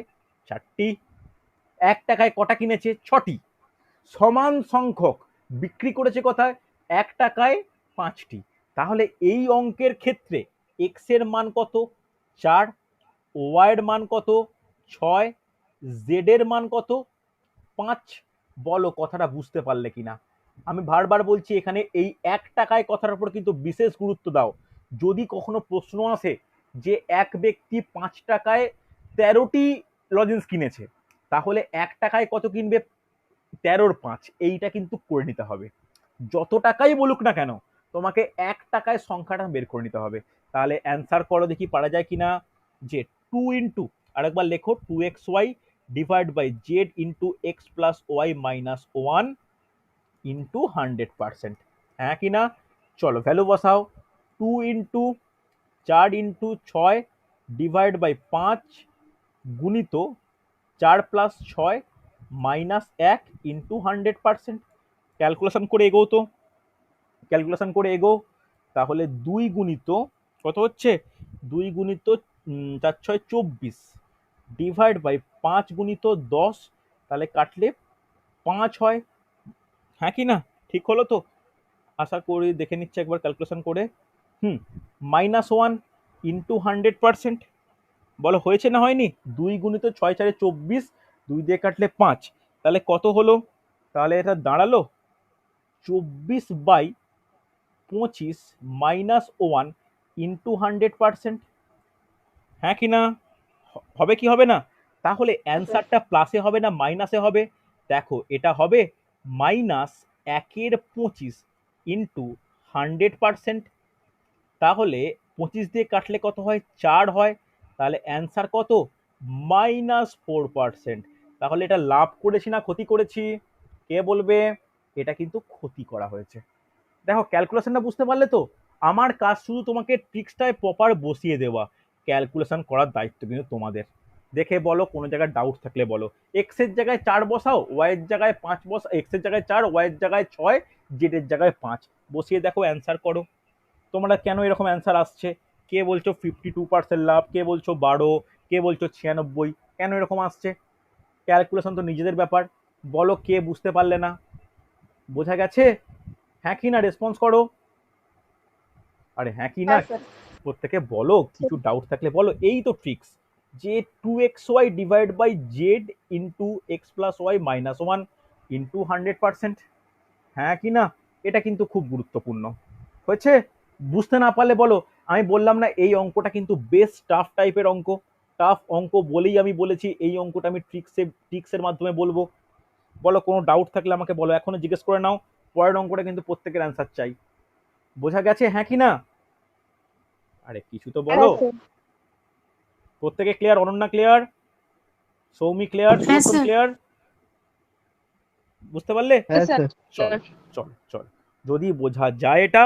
4টি। 1 টাকায় কটা কিনেছে, 6টি। সমান সংখ্যক বিক্রি করেছে কোথায়, 1 টাকায় 5টি। তাহলে এই অঙ্কের ক্ষেত্রে এক্স এর মান কত, 4, ওয়াই এর মান কত, 6, জেড এর মান কত, 5। বলো কথাটা বুঝতে পারলে কিনা। আমি বারবার বলছি, এখানে এই 1 টাকায় কথার উপর কিন্তু বিশেষ গুরুত্ব দাও। যদি কখনো প্রশ্ন আসে যে এক ব্যক্তি 5 টাকায় 13টি লজেন্স কিনেছে, তাহলে 1 টাকায় কত কিনবে, 13-5, এইটা কিন্তু করে নিতে হবে। যত টাকাই বলুক না কেন, তোমাকে 1 টাকায় সংখ্যাটা বের করে নিতে হবে। তাহলে অ্যান্সার করো দেখি পারা যায় কিনা, যে 2 ইন্টু, আরেকবার লেখো, 2xy divide by z into x plus y minus 1 into 100%, হ্যাঁ কি না? চলো ভ্যালু বসাও, 2 ইন্টু 4 ইন্টু 6 ডিভাইড বাই 5 গুণিত 4 প্লাস 6 মাইনাস 1 ইন্টু 100%। ক্যালকুলেশন করে এগো তো, ক্যালকুলেশন করে এগো। তাহলে 2 গুণিত কত হচ্ছে, 2 গুণিত 4 6 24 ডিভাইড বাই 5 গুণিত 10, তাহলে কাটলে 5 হয়, হ্যাঁ কি না? ঠিক হলো তো? আশা করি, দেখে নিচ্ছে একবার ক্যালকুলেশন করে। -1 ইন্টু 100%, বলো হয়েছে না হয়নি? 2 গুণিত 6 4 24, 2 দিয়ে কাটলে 5, তাহলে কত হলো? তাহলে এটা দাঁড়ালো 24/25 -1 ইন্টু 100%, হ্যাঁ কি না? হবে কি হবে না? তাহলে অ্যান্সারটা প্লাসে হবে না মাইনাসে হবে? দেখো, এটা হবে -1/25 ইন্টু 100%। তাহলে 25 দিয়ে কাটলে কত হয়, 4 হয়। তাহলে অ্যান্সার কত, -4%। তাহলে এটা লাভ করেছি না ক্ষতি করেছি, কে বলবে? এটা কিন্তু ক্ষতি করা হয়েছে। দেখো ক্যালকুলেশনটা বুঝতে পারলে তো? আমার কাজ শুধু তোমাকে ট্রিক্সটায় প্রপার বসিয়ে দেওয়া, ক্যালকুলেশন করার দায়িত্ব কিন্তু তোমাদের। দেখে বলো, কোনো জায়গায় ডাউট থাকলে বলো। এক্স এর জায়গায় 4 বসাও, ওয়াই এর জায়গায় 5 বসাও, এক্স এর জায়গায় 4, ওয়াই এর জায়গায় 6, জেড এর জায়গায় 5 বসিয়ে দেখো, অ্যান্সার করো। তোমরা কেন এরকম অ্যান্সার আসছে? কে বলছো 52% লাভ, কে বলছো 12, কে বলছো 96, কেন এরকম আসছে? ক্যালকুলেশন তো নিজেদের ব্যাপার। বলো কে বুঝতে পারলে না, বোঝা গেছে? হ্যাঁ কি না, রেসপন্স করো। আরে হ্যাঁ কি না, হ্যাঁ স্যার প্রত্যেকে বলো, কিছু ডাউট থাকলে বলো। এই তো ট্রিক্স, যে 2xy divide by z into x plus y minus one into 100%। হ্যাঁ কি না, এটা কিন্তু খুব গুরুত্বপূর্ণ। হয়েছে? বুঝতে না পারলে বলো। আমি বললাম না এই অঙ্কটা কিন্তু বেশ টাফ টাইপের অঙ্ক, টাফ অঙ্ক বলেই আমি বলেছি এই অঙ্কটা আমি ট্রিক্সের মাধ্যমে বলবো। বলো, কোনো ডাউট থাকলে আমাকে বলো, এখনো জিজ্ঞেস করে নাও। পরের অঙ্কটা কিন্তু প্রত্যেকের অ্যান্সার চাই। বোঝা গেছে হ্যাঁ কি না? আরে কিছু তো বলো। হ্যাঁ স্যার প্রত্যেকে clear? Ananya clear? Soumi clear? Sudarshan clear? বুঝতে পারলে? হ্যাঁ স্যার স্যার চল চল চল, যদি বোঝা যায় এটা,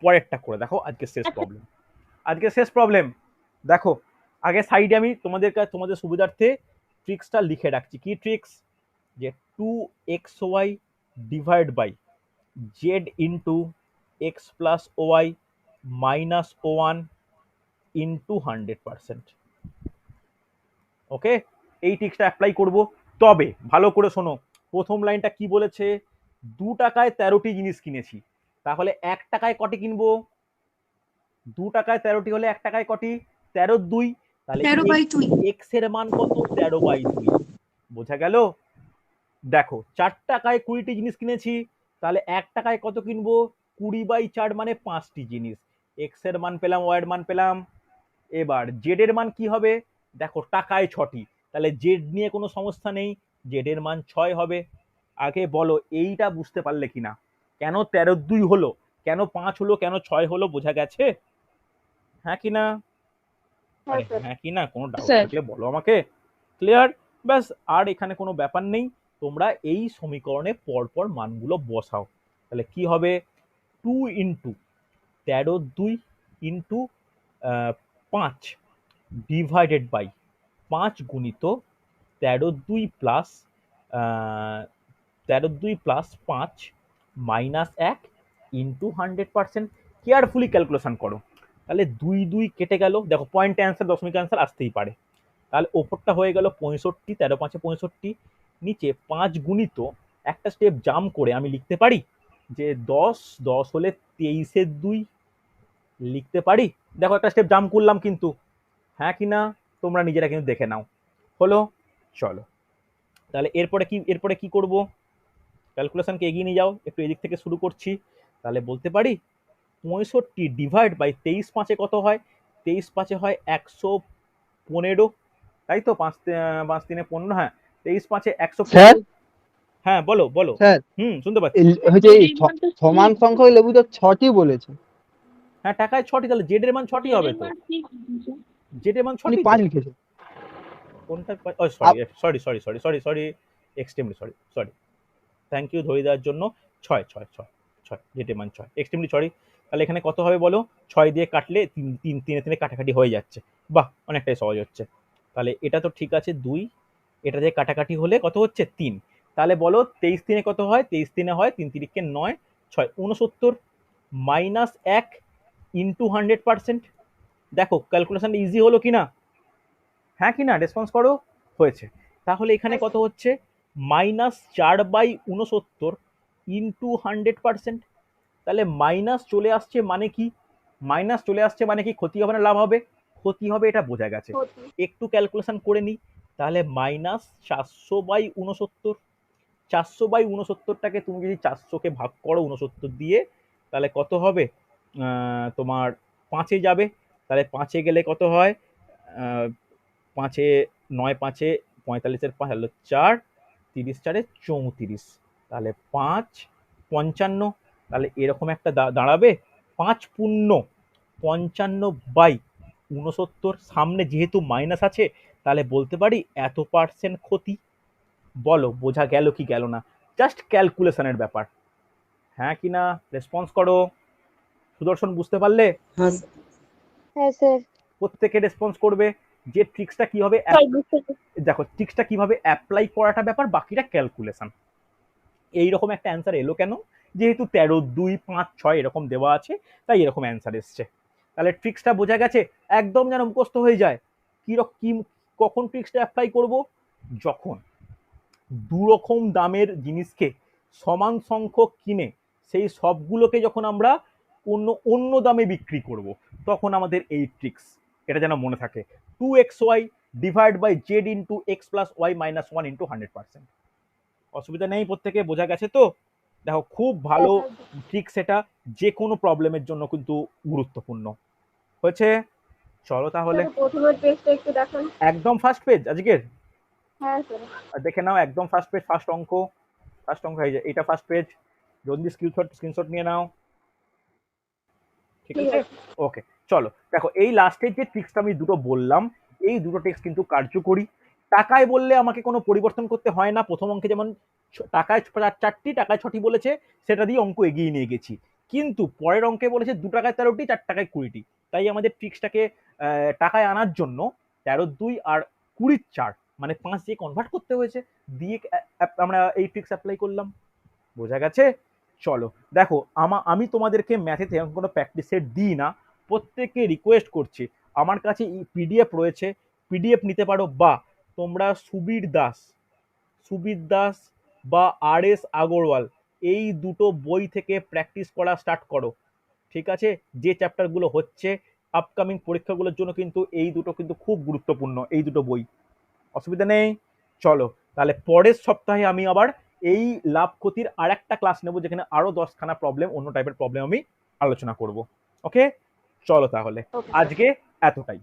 পরেরটা করে দেখো। আজকে শেষ প্রবলেম, আজকে শেষ প্রবলেম। দেখো, আগে সাইডে আমি তোমাদের সুবিধার্থে ট্রিক্সটা লিখে রাখছি। কি ট্রিক্স? যে 2xy divide by z into x plus y minus one into 100%। Okay, এই ট্রিক্সটা অ্যাপ্লাই করব। তবে ভালো করে শোনো, প্রথম লাইনটা কি বলেছে? 2 টাকায় 13টি জিনিস কিনেছি, তাহলে 1 টাকায় কটি কিনবো? 2 টাকায় 13টি হলে 1 টাকায় কটি? 13 2। তাহলে 13/2 এক্স এর মান কত? 13/2। বোঝা গেল? দেখো, 4 টাকায় 20টি জিনিস কিনেছি, তাহলে 1 টাকায় কত কিনবো? 20/4 মানে 5টি জিনিস। এক্স এর মান পেলাম, ওয়াই এর মান পেলাম। এবার জেড এর মান কি হবে? দেখো, টাকায় 6টি, তাহলে জেড নিয়ে কোনো সমস্যা নেই, জেড এর মান 6 হবে। আগে বলো এইটা বুঝতে পারলে কিনা? কেন 13 2 হলো, কেন 5 হলো, কেন 6 হলো? বোঝা গেছে হ্যাঁ কি না? হ্যাঁ আরে স্যার হ্যাঁ কি না, কোনো ডাউট স্যার থাকলে বলো আমাকে। ক্লিয়ার? ব্যাস, আর এখানে কোনো ব্যাপার নেই। তোমরা এই সমীকরণে পরপর মানগুলো বসাও। তাহলে কি হবে? 2 × 13 2 ইন্টু 5 ডিভাইডেড বাই 5 গুণিত 13 2 plus 13 2 plus 5 minus 1 into 100%। Carefully calculation করো। তাহলে 2 2 কেটে গেল। দেখো, পয়েন্ট অ্যান্সার, দশমিক অ্যান্সার আসতেই পারে। তাহলে ওপরটা হয়ে গেল 65, 13 5 65। নিচে 5 গুণিত, একটা স্টেপ জাম্প করে আমি লিখতে পারি যে 10 10 হলে 23 2 লিখতে পারি। দেখো, একটা স্টেপ জাম্প করলাম কিন্তু। হ্যাঁ কি না? তোমরা নিজেরা কিন্তু দেখে নাও। হলো? চলো, তাহলে এরপরে কি করব? ক্যালকুলেশনকে এগিয়ে নিয়ে যাও, একটু এদিক থেকে শুরু করছি। তাহলে বলতে পারি 65 ডিভাইড বাই 23 5 কত হয়? 23 5 হয় 115, তাই তো? 5 5 3 15, হ্যাঁ। 23 5 স্যার 115। হ্যাঁ বলো বলো। স্যার শুনতে পাচ্ছি। হচ্ছে এই সমান সংখ্যক লেবু তো 6টি বলেছে, হ্যাঁ, টাকায় 6টি, তাহলে জেড এর মান 6টি হবে তো। জেড এর মান উনি 6টি তো। 5 লিখেছে। কোনটা? Sorry sorry sorry sorry sorry sorry, extremely sorry sorry. Thank you ধরিয়ে দেওয়ার জন্য। 6 6 6 6, জেটের মান 6, এক্সট্রিমলি সরি। তাহলে এখানে কত হবে বলো? 6 দিয়ে কাটলে 3 কাটাকাটি হয়ে যাচ্ছে। বাহ, অনেকটাই সহজ হচ্ছে। তাহলে এটা তো ঠিক আছে 2, এটা দিয়ে কাটাকাটি হলে কত হচ্ছে? 3। তাহলে বলো 23 3 কত হয়? 23 3 হয় 3 3 9, 6 69 মাইনাস 1 ইন্টু 100%। দেখো, ক্যালকুলেশন ইজি হলো কিনা? হ্যাঁ কি না? রেসপন্স করো। হয়েছে। তাহলে এখানে কত হচ্ছে? -4/69 ইন্টু 100%। তাহলে মাইনাস চলে আসছে মানে কি? মাইনাস চলে আসছে মানে কি? ক্ষতি হবে না লাভ হবে? ক্ষতি হবে, এটা বোঝা গেছে। একটু ক্যালকুলেশন করে নিই। তাহলে -400/69, 400/69টাকে তুমি যদি 400কে ভাগ করো 69 দিয়ে, তাহলে কত হবে? তোমার 5-এ যাবে। তাহলে 5-এ গেলে কত হয়? 5-এ 9 5-এ 45-এর 5 হলো 4, 30 4-এ 34। তাহলে 5 55। তাহলে এরকম একটা দাঁড়াবে 5 পূর্ণ 55/69। সামনে যেহেতু মাইনাস আছে, তাহলে বলতে পারি এত পার্সেন্ট ক্ষতি। বলো বোঝা গেল কি গেল না? জাস্ট ক্যালকুলেশনের ব্যাপার। হ্যাঁ কি না? রেসপন্স করো। সুদর্শন, বুঝতে পারলে? হ্যাঁ স্যার প্রত্যেকে রেসপন্স করবে। যে ট্রিক্সটা কিভাবে দেখো, ট্রিক্সটা কিভাবে অ্যাপ্লাই করাটা ব্যাপার, বাকিটা ক্যালকুলেশন। এইরকম একটা অ্যান্সার এলো কেন? যেহেতু 13 2 5 6 এরকম দেওয়া আছে, তাই এরকম অ্যান্সার এসছে। তাহলে ট্রিক্সটা বোঝা গেছে, একদম যেন মুখস্থ হয়ে যায়। কি কখন ট্রিক্সটা অ্যাপ্লাই করব? যখন দুরকম দামের জিনিসকে সমান সংখ্যক কিনে সেই সবগুলোকে যখন আমরা অন্য অন্য দামে বিক্রি করব, তখন আমাদের এই ট্রিক্স, এটা যেন মনে থাকে, 2xy divide by z into x plus y minus 1 into 100%। অসুবিধা নেই, প্রত্যেকে বোঝা গেছে তো? দেখো খুব ভালো ট্রিক্স, এটা যে কোনো প্রবলেমের জন্য কিন্তু গুরুত্বপূর্ণ হয়েছে। চলো তাহলে স্যার প্রথমের পেজটা একটু দেখান। একদম ফার্স্ট পেজ আজকের, হ্যাঁ স্যার। আর দেখে নাও একদম ফার্স্ট পেজ, ফার্স্ট অঙ্ক হয়ে যায়, এটা ফার্স্ট পেজ, জলদি স্ক্রিনশট নিয়ে নাও, ঠিক ঠিক আছে? আছে। ওকে, চলো দেখো এই লাস্টের যে ট্রিক্সটা আমি দুটো বললাম, এই দুটো ট্রিক্স কিন্তু কার্যকরী। টাকায় বললে আমাকে কোনো পরিবর্তন করতে হয় না, প্রথম অঙ্কে যেমন টাকায় 4টি টাকায় 6টি বলেছে, সেটা দিয়ে অঙ্ক এগিয়ে নিয়ে গেছি। কিন্তু পরের অঙ্কে বলেছে 2 টাকায় 13টি, 4 টাকায় 20টি, তাই আমাদের ট্রিক্সটাকে টাকায় আনার জন্য 13 2 আর 20 4 মানে 5 দিয়ে কনভার্ট করতে হয়েছে, দিয়ে আমরা এই ট্রিক্স অ্যাপ্লাই করলাম। বোঝা গেছে? চলো দেখো, আমি তোমাদেরকে ম্যাথে এরকম কোনো প্র্যাকটিস সেট দিই না, প্রত্যেককে রিকোয়েস্ট করছি, আমার কাছে পিডিএফ রয়েছে, পিডিএফ নিতে পারো, বা তোমরা সুবীর দাস বা আর এস আগরওয়াল এই দুটো বই থেকে প্র্যাকটিস করা স্টার্ট করো, ঠিক আছে? যে চ্যাপ্টারগুলো হচ্ছে আপকামিং পরীক্ষাগুলোর জন্য কিন্তু এই দুটো কিন্তু খুব গুরুত্বপূর্ণ, এই দুটো বই, অসুবিধা নেই। চলো তাহলে পরের সপ্তাহে আমি আবার এই লাভ ক্ষতির আর একটা ক্লাস নেবো, যেখানে আরো 10খানা প্রবলেম, অন্য টাইপের প্রবলেম আমি আলোচনা করব। ওকে, চলো তাহলে ওকে। আজকে এতটাই।